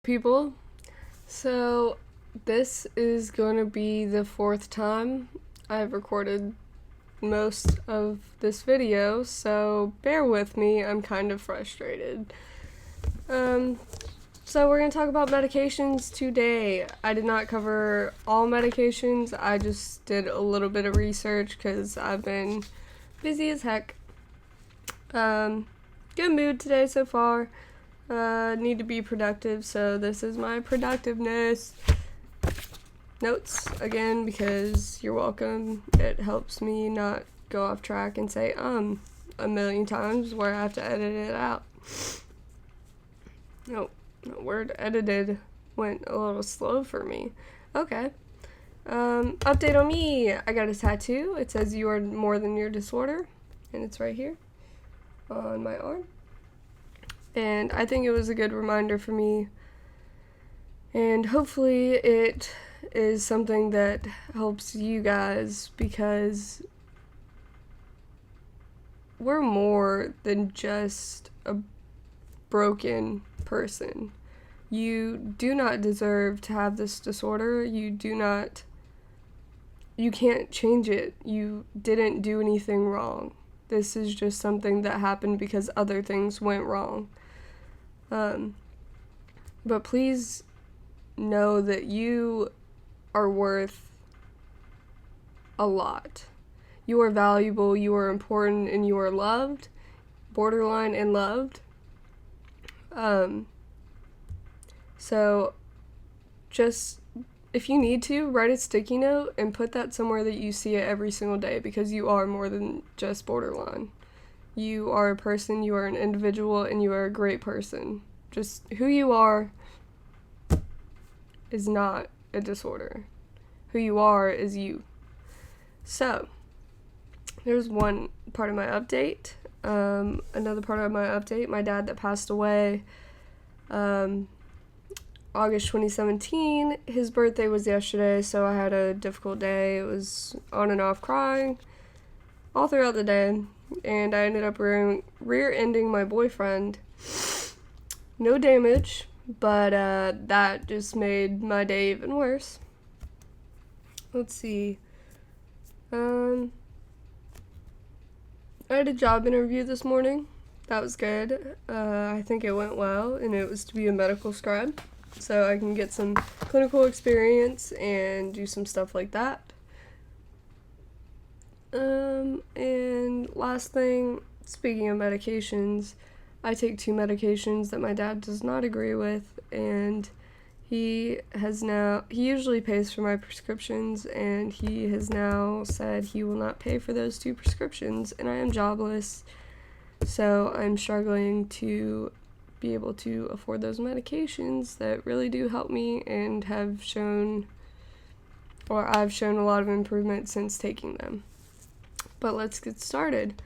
People. So this is going to be the fourth time I've recorded most of this video, so bear with me, I'm kind of frustrated. So we're going to talk about medications today. I did not cover all medications, I just did a little bit of research because I've been busy as heck. Good mood today so far. Need to be productive, so this is my productiveness notes again because you're welcome. It helps me not go off track and say a million times where I have to edit it out. No, the word edited went a little slow for me. Okay. Update on me. I got a tattoo. It says "You are more than your disorder," and it's right here on my arm. And I think it was a good reminder for me, and hopefully it is something that helps you guys, because we're more than just a broken person. You do not deserve to have this disorder. You can't change it. You didn't do anything wrong. This is just something that happened because other things went wrong. But please know that you are worth a lot. You are valuable, you are important, and you are loved, borderline and loved. So just, if you need to, write a sticky note and put that somewhere that you see it every single day, because you are more than just borderline. You are a person, you are an individual, and you are a great person. Just who you are is not a disorder. Who you are is you. So, there's one part of my update. Another part of my update, my dad that passed away August 2017. His birthday was yesterday, so I had a difficult day. It was on and off crying all throughout the day. And I ended up rear-ending my boyfriend. No damage, but that just made my day even worse. Let's see. I had a job interview this morning. That was good. I think it went well, and it was to be a medical scribe, so I can get some clinical experience and do some stuff like that. And last thing, speaking of medications, I take 2 medications that my dad does not agree with, and he usually pays for my prescriptions, and he has now said he will not pay for those 2 prescriptions, and I am jobless, so I'm struggling to be able to afford those medications that really do help me and I've shown a lot of improvement since taking them. But let's get started.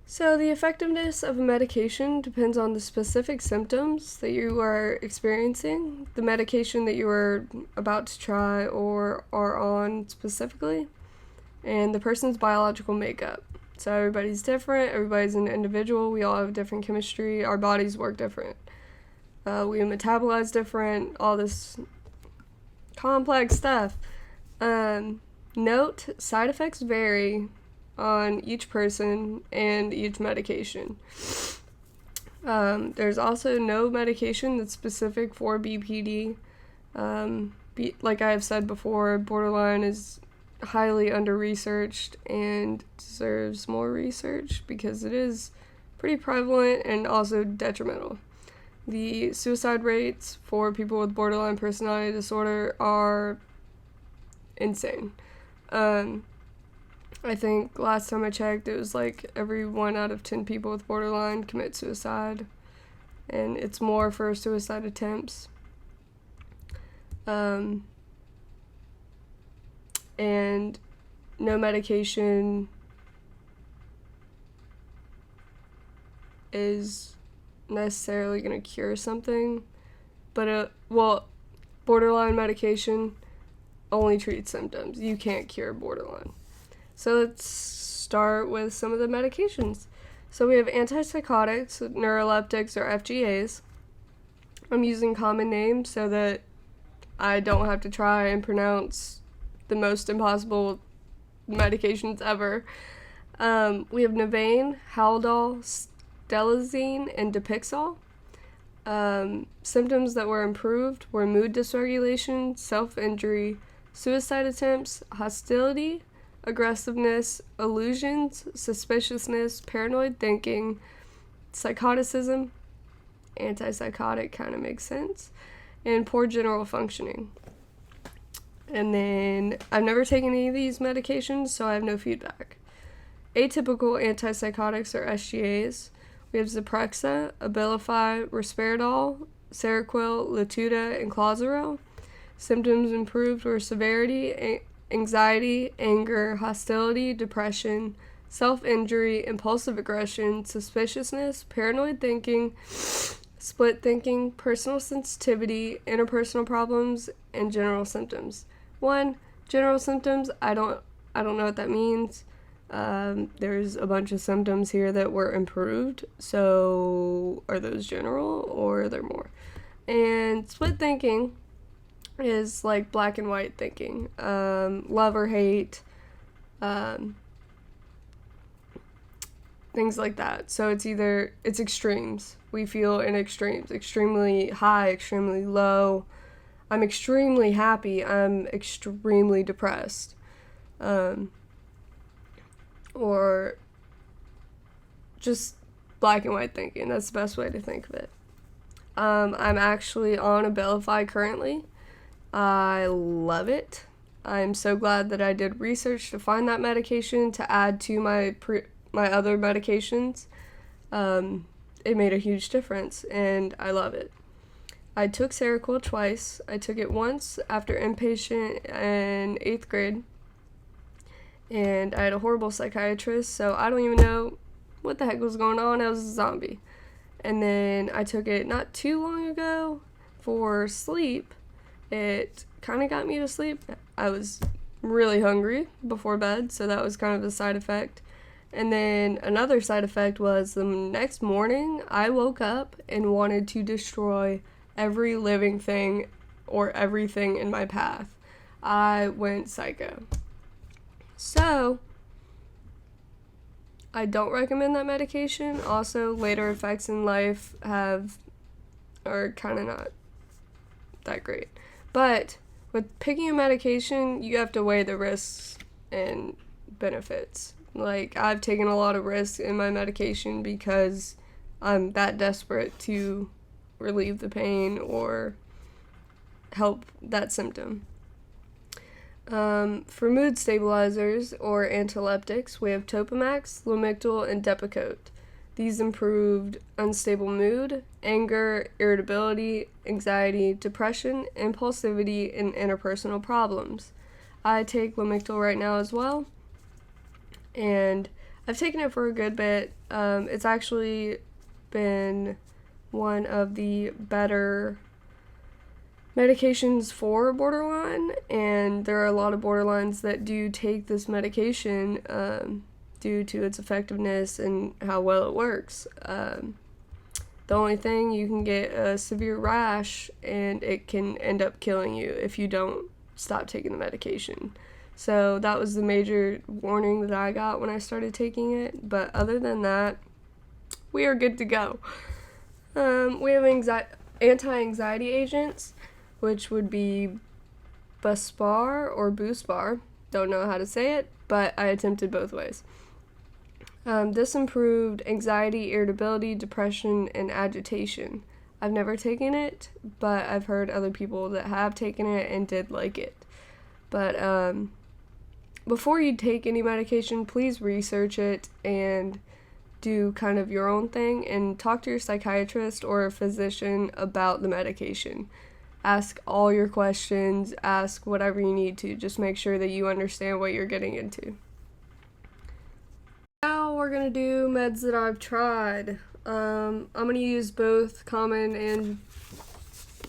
So the effectiveness of a medication depends on the specific symptoms that you are experiencing, the medication that you are about to try or are on specifically, and the person's biological makeup. So everybody's different, everybody's an individual, we all have different chemistry, our bodies work different. We metabolize different, all this complex stuff. Note, side effects vary on each person and each medication. There's also no medication that's specific for BPD. Like I have said before, borderline is highly under-researched and deserves more research because it is pretty prevalent and also detrimental. The suicide rates for people with borderline personality disorder are insane. I think last time I checked, it was like every 1 out of 10 people with borderline commit suicide, and it's more for suicide attempts. And no medication is necessarily going to cure something, but borderline medication only treats symptoms. You can't cure borderline. So let's start with some of the medications. So we have antipsychotics, neuroleptics, or FGAs. I'm using common names so that I don't have to try and pronounce the most impossible medications ever. We have Navain, Haldol, Stelazine, and Dipixol. Symptoms that were improved were mood dysregulation, self-injury, suicide attempts, hostility, aggressiveness, illusions, suspiciousness, paranoid thinking, psychoticism, antipsychotic kind of makes sense, and poor general functioning. And then I've never taken any of these medications, so I have no feedback. Atypical antipsychotics or SGAs. We have Zyprexa, Abilify, Risperidol, Seroquel, Latuda, and Clozaril. Symptoms improved were severity, anxiety, anger, hostility, depression, self-injury, impulsive aggression, suspiciousness, paranoid thinking, split thinking, personal sensitivity, interpersonal problems, and general symptoms. General symptoms, I don't know what that means. There's a bunch of symptoms here that were improved, so are those general or are there more? And split thinking is like black and white thinking, love or hate, things like that. So it's extremes. We feel in extremes, extremely high, extremely low. I'm extremely happy, I'm extremely depressed. Or just black and white thinking. That's the best way to think of it. I'm actually on Abilify currently. I love it. I'm so glad that I did research to find that medication to add to my other medications. It made a huge difference, and I love it. I took Seroquel twice. I took it once after inpatient in 8th grade, and I had a horrible psychiatrist, so I don't even know what the heck was going on. I was a zombie. And then I took it not too long ago for sleep. It kind of got me to sleep. I was really hungry before bed, so that was kind of a side effect. And then another side effect was the next morning I woke up and wanted to destroy every living thing or everything in my path. I went psycho. So, I don't recommend that medication. Also, later effects in life are kind of not that great. But with picking a medication, you have to weigh the risks and benefits. Like, I've taken a lot of risks in my medication because I'm that desperate to relieve the pain or help that symptom. For mood stabilizers or antileptics, we have Topamax, Lamictal, and Depakote. These improved unstable mood, anger, irritability, anxiety, depression, impulsivity, and interpersonal problems. I take Lamictal right now as well, and I've taken it for a good bit. It's actually been one of the better medications for borderline, and there are a lot of borderlines that do take this medication due to its effectiveness and how well it works. The only thing, you can get a severe rash and it can end up killing you if you don't stop taking the medication. So that was the major warning that I got when I started taking it, but other than that, we are good to go. We have anti-anxiety agents, which would be Buspar or Buspar. Don't know how to say it, but I attempted both ways. This improved anxiety, irritability, depression, and agitation. I've never taken it, but I've heard other people that have taken it and did like it. But before you take any medication, please research it and do kind of your own thing and talk to your psychiatrist or a physician about the medication. Ask all your questions, ask whatever you need to. Just make sure that you understand what you're getting into. Now we're going to do meds that I've tried. I'm going to use both common and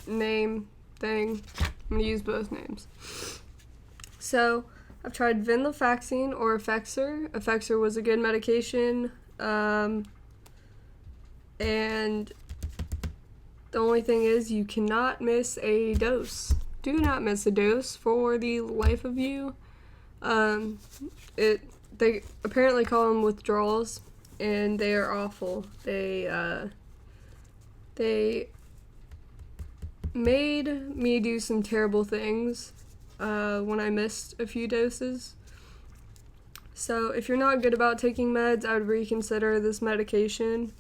name thing. I'm going to use both names. So, I've tried venlafaxine or Effexor. Effexor was a good medication. And The only thing is you cannot miss a dose. Do not miss a dose for the life of you. They apparently call them withdrawals, and they are awful. They made me do some terrible things when I missed a few doses. So if you're not good about taking meds, I would reconsider this medication.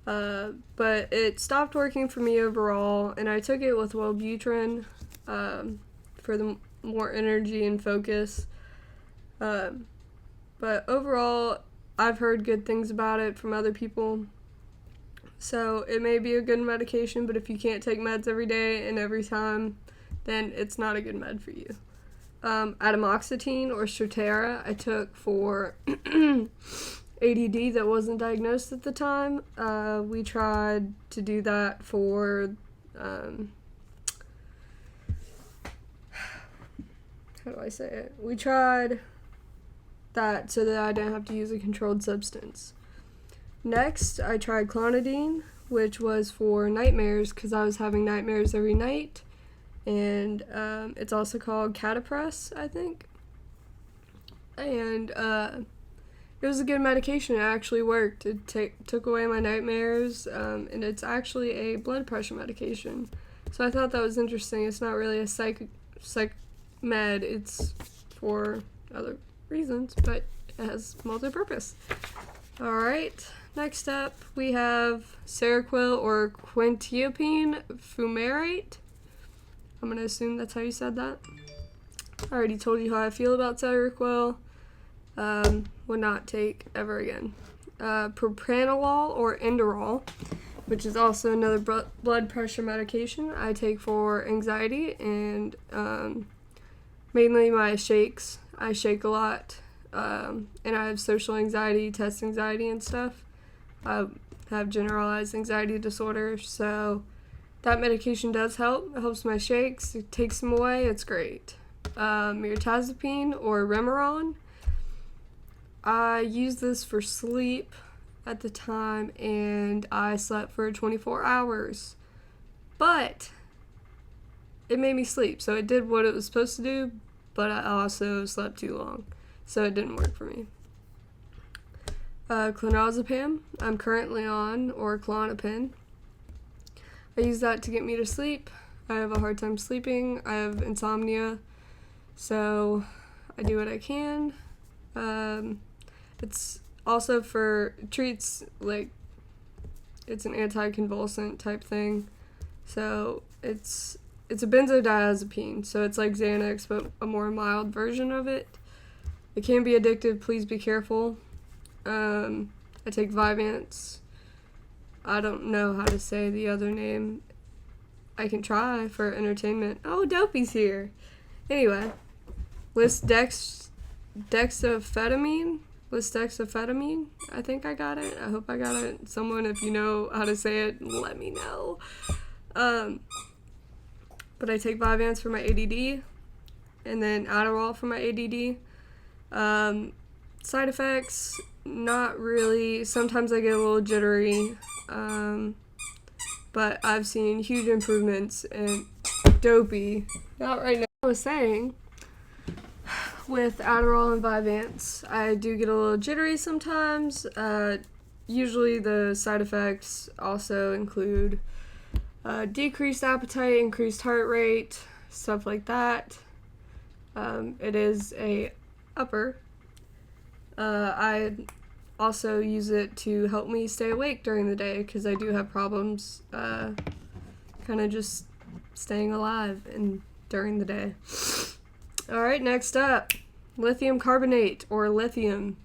But it stopped working for me overall, and I took it with Wellbutrin for the more energy and focus. But overall, I've heard good things about it from other people. So it may be a good medication, but if you can't take meds every day and every time, then it's not a good med for you. Atomoxetine or Strattera I took for ADD that wasn't diagnosed at the time. We tried to do that for, how do I say it? We tried that so that I didn't have to use a controlled substance. Next, I tried Clonidine, which was for nightmares because I was having nightmares every night. And it's also called Catapress, I think. And it was a good medication. It actually worked. It took away my nightmares, and it's actually a blood pressure medication. So I thought that was interesting. It's not really a psych med. It's for other reasons, but it has multi-purpose. All right. Next up, we have Seroquel or quetiapine fumarate. I'm going to assume that's how you said that. I already told you how I feel about Seroquel. Would not take ever again. Propranolol or Inderal, which is also another blood pressure medication I take for anxiety and mainly my shakes. I shake a lot, and I have social anxiety, test anxiety, and stuff. I have generalized anxiety disorder, so that medication does help. It helps my shakes. It takes them away. It's great. Mirtazapine or Remeron. I used this for sleep at the time, and I slept for 24 hours. But it made me sleep, so it did what it was supposed to do, but I also slept too long, so it didn't work for me. Clonazepam, I'm currently on, or Klonopin. I use that to get me to sleep. I have a hard time sleeping. I have insomnia, so I do what I can. It's also treats, like, it's an anticonvulsant type thing. So it's a benzodiazepine, so it's like Xanax, but a more mild version of it. It can be addictive. Please be careful. I take Vyvanse. I don't know how to say the other name. I can try for entertainment. Oh, Dopey's here. Anyway, Lisdexamfetamine. I think I got it. I hope I got it. Someone, if you know how to say it, let me know. But I take Vyvanse for my ADD, and then Adderall for my ADD. Side effects, not really. Sometimes I get a little jittery, but I've seen huge improvements in Dopey. Not right now. I was saying, with Adderall and Vyvanse, I do get a little jittery sometimes. Usually the side effects also include decreased appetite, increased heart rate, stuff like that. It is a upper. I also use it to help me stay awake during the day because I do have problems kind of just staying alive during the day. All right, next up, lithium carbonate or lithium.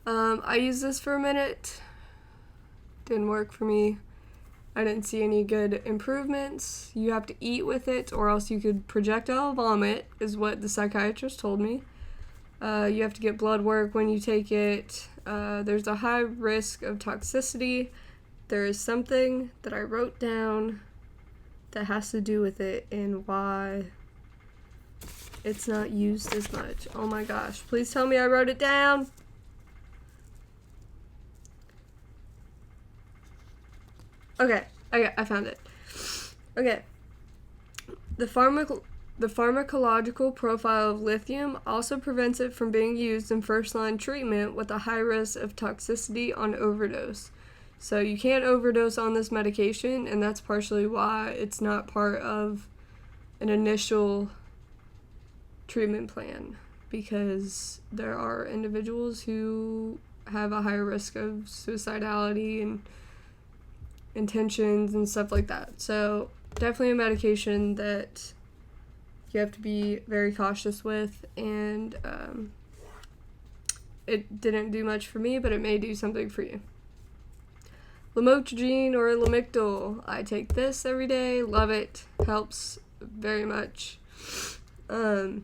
I used this for a minute. Didn't work for me. I didn't see any good improvements. You have to eat with it or else you could projectile vomit, is what the psychiatrist told me. You have to get blood work when you take it. There's a high risk of toxicity. There is something that I wrote down that has to do with it and why it's not used as much. Oh my gosh. Please tell me I wrote it down. Okay. I found it. Okay. The pharmacological profile of lithium also prevents it from being used in first-line treatment with a high risk of toxicity on overdose. So you can't overdose on this medication, and that's partially why it's not part of an initial treatment plan, because there are individuals who have a higher risk of suicidality and intentions and stuff like that. So definitely a medication that you have to be very cautious with, and it didn't do much for me, but it may do something for you. Lamotrigine or Lamictal. I take this every day. Love it. Helps very much. The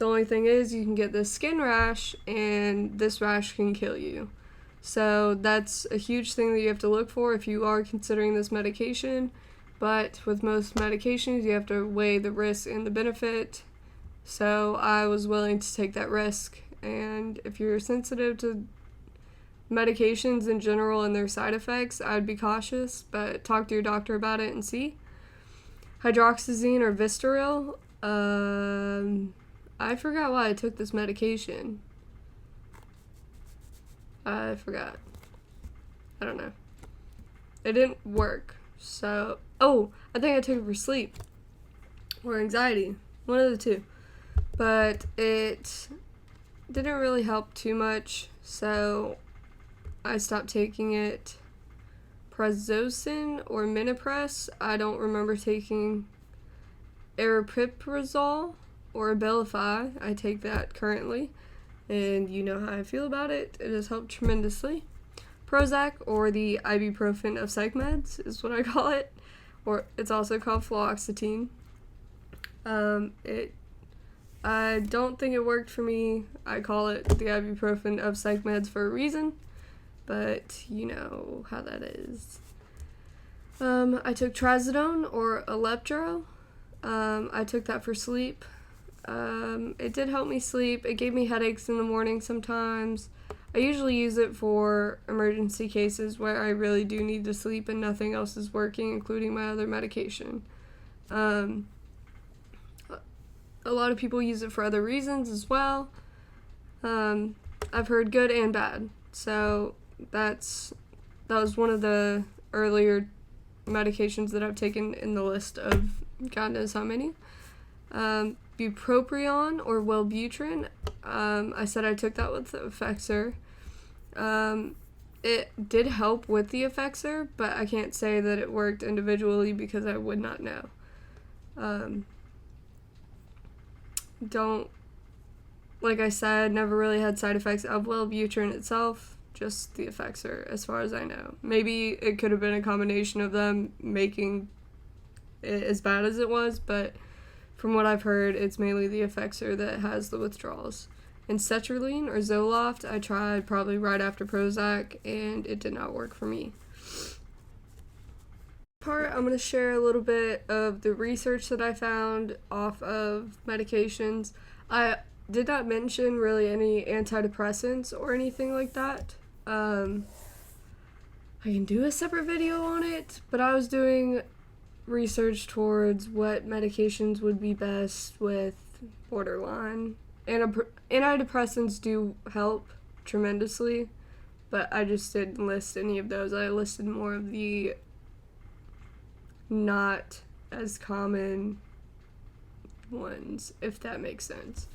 only thing is you can get this skin rash, and this rash can kill you. So that's a huge thing that you have to look for if you are considering this medication. But with most medications, you have to weigh the risk and the benefit. So I was willing to take that risk. And if you're sensitive to medications in general and their side effects, I'd be cautious, but talk to your doctor about it and see. Hydroxyzine or Vistaril. I forgot why I took this medication. I forgot. I don't know. It didn't work. So, I think I took it for sleep or anxiety. One of the two. But it didn't really help too much, so I stopped taking it. Prazosin or Minipress. I don't remember taking aripiprazole or Abilify. I take that currently, and you know how I feel about it. It has helped tremendously. Prozac, or the ibuprofen of psych meds, is what I call it, or it's also called fluoxetine. I don't think it worked for me. I call it the ibuprofen of psych meds for a reason, but you know how that is. I took Trazodone or Aleptro. I took that for sleep. It did help me sleep. It gave me headaches in the morning sometimes. I usually use it for emergency cases where I really do need to sleep and nothing else is working, including my other medication. A lot of people use it for other reasons as well. I've heard good and bad. So that was one of the earlier medications that I've taken in the list of God knows how many. Bupropion or Wellbutrin. I said I took that with the Effexor. It did help with the Effexor, but I can't say that it worked individually because I would not know. Like I said, never really had side effects of Wellbutrin itself, just the Effexor as far as I know. Maybe it could have been a combination of them making it as bad as it was, but from what I've heard, it's mainly the Effexor that has the withdrawals. And Sertraline or Zoloft, I tried probably right after Prozac, and it did not work for me. I'm going to share a little bit of the research that I found off of medications. I did not mention really any antidepressants or anything like that. I can do a separate video on it, but I was doing research towards what medications would be best with borderline. Antidepressants do help tremendously, but I just didn't list any of those. I listed more of the not as common ones, if that makes sense.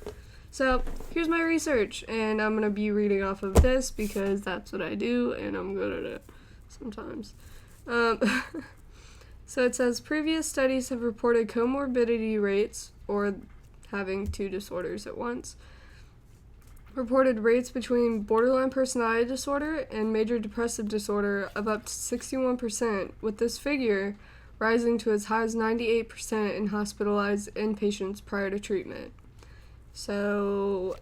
So here's my research, and I'm going to be reading off of this because that's what I do, and I'm good at it sometimes. So it says, previous studies have reported comorbidity rates, or having two disorders at once, reported rates between borderline personality disorder and major depressive disorder of up to 61%, with this figure rising to as high as 98% in hospitalized inpatients prior to treatment. So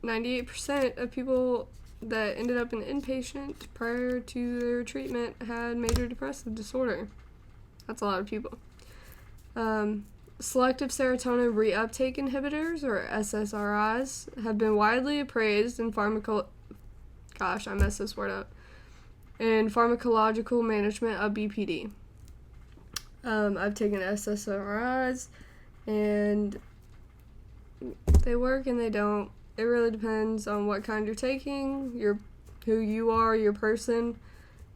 98% of people that ended up in inpatient prior to their treatment had major depressive disorder. That's a lot of people. Selective serotonin reuptake inhibitors, or SSRIs, have been widely appraised in pharmacological management of BPD. I've taken SSRIs, and they work and they don't. It really depends on what kind you're taking, who you are, your person,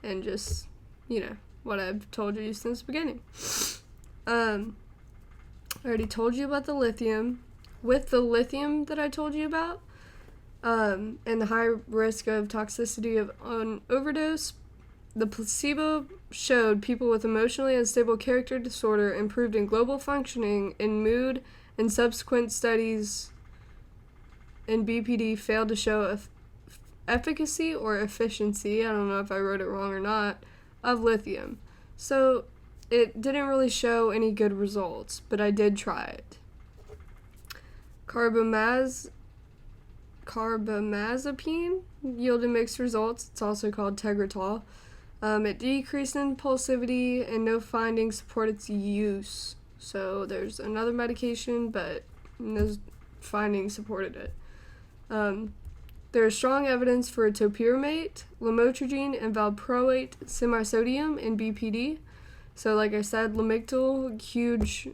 and just, what I've told you since the beginning. I already told you about the lithium. With the lithium that I told you about, and the high risk of toxicity of an overdose, the placebo showed people with emotionally unstable character disorder improved in global functioning, in mood, and subsequent studies in BPD failed to show efficacy or efficiency, I don't know if I wrote it wrong or not, of lithium. So it didn't really show any good results, but I did try it. Carbamazepine yielded mixed results. It's also called Tegretol. It decreased in impulsivity, and no findings support its use. So there's another medication, but no findings supported it. There is strong evidence for topiramate, lamotrigine, and valproate semisodium in BPD. So like I said, Lamictal, huge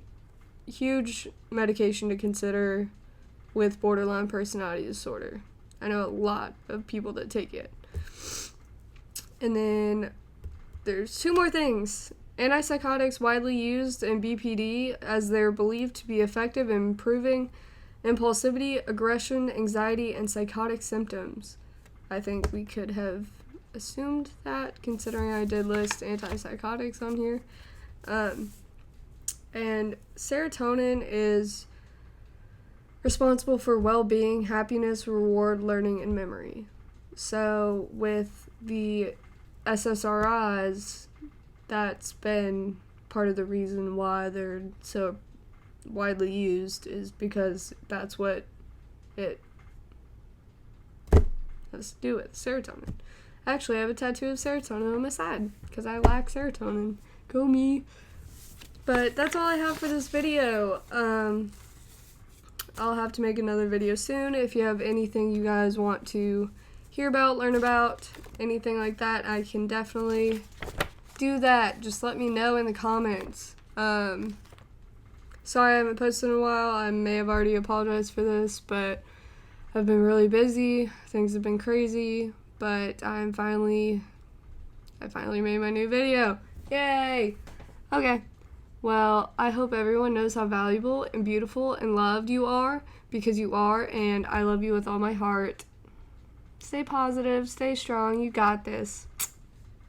medication to consider with borderline personality disorder. I know a lot of people that take it. And then there's two more things. Antipsychotics widely used in BPD as they're believed to be effective in improving impulsivity, aggression, anxiety, and psychotic symptoms. I think we could have assumed that, considering I did list antipsychotics on here. And serotonin is responsible for well-being, happiness, reward, learning, and memory. So with the SSRIs, that's been part of the reason why they're so widely used, is because that's what it has to do with, serotonin. Actually, I have a tattoo of serotonin on my side because I lack serotonin. Go me. But that's all I have for this video. I'll have to make another video soon. If you have anything you guys want to hear about, learn about, anything like that, I can definitely do that. Just let me know in the comments. Sorry I haven't posted in a while. I may have already apologized for this, but I've been really busy. Things have been crazy, but I finally made my new video. Yay! Okay. Well, I hope everyone knows how valuable and beautiful and loved you are, because you are, and I love you with all my heart. Stay positive, stay strong, you got this.